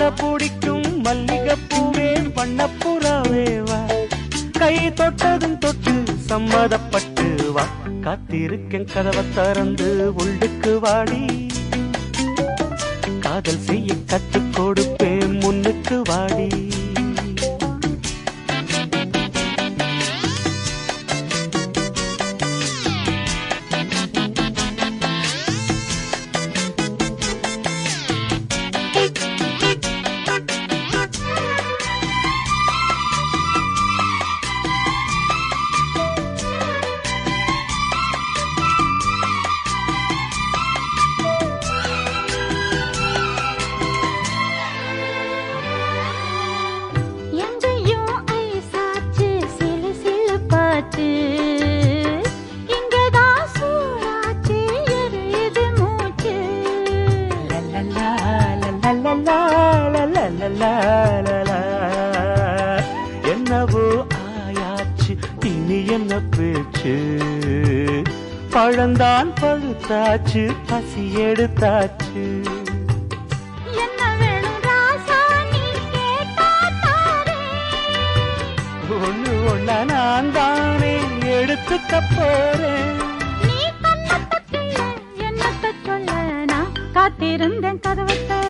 ஆட பிடிக்கும் மல்லிகைப்பூவே வண்ணப்புறாவே வா, கை தொட்டதும் தொட்டு சம்மதப்பட்டு வா, காத்திருக்கேன் கதவை திறந்து உள்ளுக்கு வாடி, காதல் செய்ய கற்றுக் கொடுப்பேன் முன்னுக்கு வாடி. என்னவோ ஆயாச்சு இனி என்ன பேச்சு, பழந்தான் பழுத்தாச்சு பசி எடுத்தாச்சு. என்ன வேணும் ராசா நீ கேட்டா தாரே, ஒண்ணு ஒண்ணா நான் தானே எடுத்துக்க போறேன். நீ கண்ணத்தை கிள்ள என்னத்தை சொல்ல நான் காத்திருந்தேன் கதவை